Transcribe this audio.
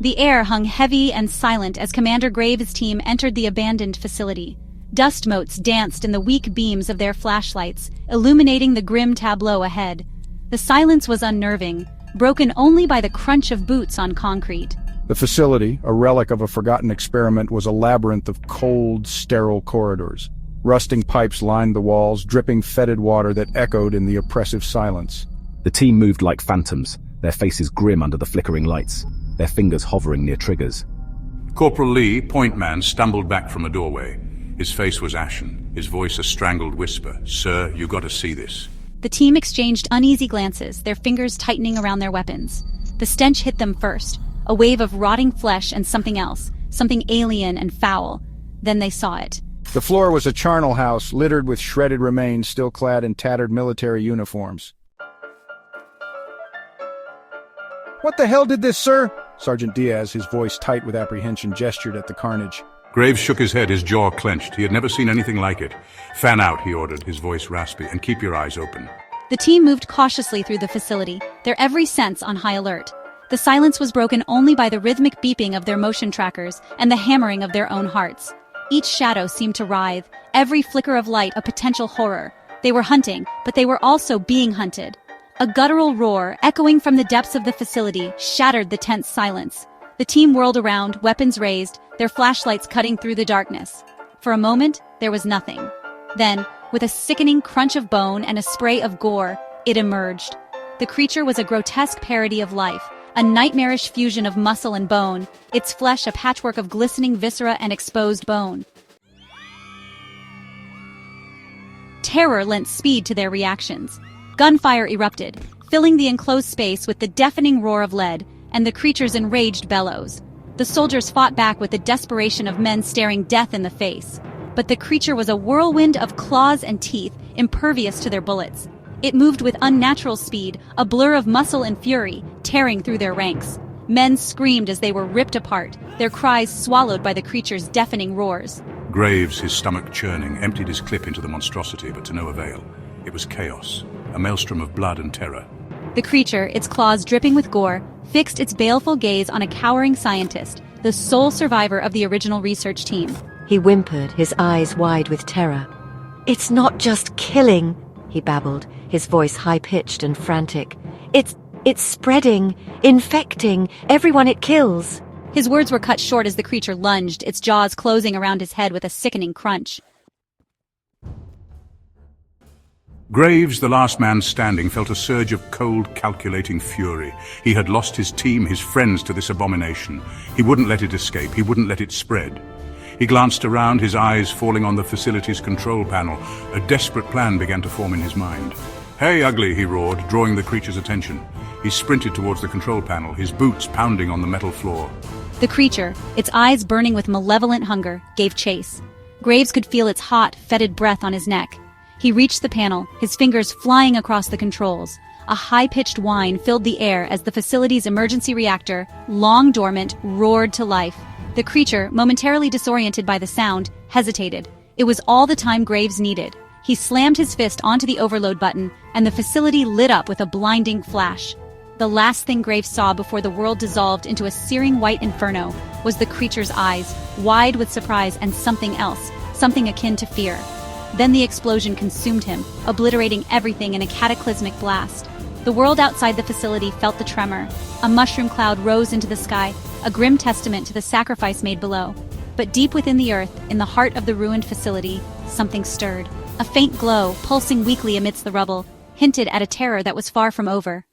The air hung heavy and silent as Commander Graves' team entered the abandoned facility. Dust motes danced in the weak beams of their flashlights, illuminating the grim tableau ahead. The silence was unnerving, broken only by the crunch of boots on concrete. The facility, a relic of a forgotten experiment, was a labyrinth of cold, sterile corridors. Rusting pipes lined the walls, dripping fetid water that echoed in the oppressive silence. The team moved like phantoms, their faces grim under the flickering lights, their fingers hovering near triggers. Corporal Lee, point man, stumbled back from a doorway. His face was ashen, his voice a strangled whisper. "Sir, you gotta see this." The team exchanged uneasy glances, their fingers tightening around their weapons. The stench hit them first, a wave of rotting flesh and something else, something alien and foul. Then they saw it. The floor was a charnel house, littered with shredded remains still clad in tattered military uniforms. "What the hell did this, sir?" Sergeant Diaz, his voice tight with apprehension, gestured at the carnage. Graves shook his head, his jaw clenched. He had never seen anything like it. "Fan out," he ordered, his voice raspy, "and keep your eyes open." The team moved cautiously through the facility, their every sense on high alert. The silence was broken only by the rhythmic beeping of their motion trackers and the hammering of their own hearts. Each shadow seemed to writhe, every flicker of light a potential horror. They were hunting, but they were also being hunted. A guttural roar, echoing from the depths of the facility, shattered the tense silence. The team whirled around, weapons raised, their flashlights cutting through the darkness. For a moment, there was nothing. Then, with a sickening crunch of bone and a spray of gore, it emerged. The creature was a grotesque parody of life, a nightmarish fusion of muscle and bone, its flesh a patchwork of glistening viscera and exposed bone. Terror lent speed to their reactions. Gunfire erupted, filling the enclosed space with the deafening roar of lead and the creature's enraged bellows. The soldiers fought back with the desperation of men staring death in the face. But the creature was a whirlwind of claws and teeth, impervious to their bullets. It moved with unnatural speed, a blur of muscle and fury, tearing through their ranks. Men screamed as they were ripped apart, their cries swallowed by the creature's deafening roars. Graves, his stomach churning, emptied his clip into the monstrosity, but to no avail. It was chaos, a maelstrom of blood and terror. The creature, its claws dripping with gore, fixed its baleful gaze on a cowering scientist, the sole survivor of the original research team. He whimpered, his eyes wide with terror. "It's not just killing," he babbled, his voice high-pitched and frantic. It's spreading, infecting everyone it kills." His words were cut short as the creature lunged, its jaws closing around his head with a sickening crunch. Graves, the last man standing, felt a surge of cold, calculating fury. He had lost his team, his friends, to this abomination. He wouldn't let it escape. He wouldn't let it spread. He glanced around, his eyes falling on the facility's control panel. A desperate plan began to form in his mind. "Hey, ugly," he roared, drawing the creature's attention. He sprinted towards the control panel, his boots pounding on the metal floor. The creature, its eyes burning with malevolent hunger, gave chase. Graves could feel its hot, fetid breath on his neck. He reached the panel, his fingers flying across the controls. A high-pitched whine filled the air as the facility's emergency reactor, long dormant, roared to life. The creature, momentarily disoriented by the sound, hesitated. It was all the time Graves needed. He slammed his fist onto the overload button, and the facility lit up with a blinding flash. The last thing Graves saw before the world dissolved into a searing white inferno was the creature's eyes, wide with surprise and something else, something akin to fear. Then the explosion consumed him, obliterating everything in a cataclysmic blast. The world outside the facility felt the tremor. A mushroom cloud rose into the sky, a grim testament to the sacrifice made below. But deep within the earth, in the heart of the ruined facility, something stirred. A faint glow, pulsing weakly amidst the rubble, hinted at a terror that was far from over.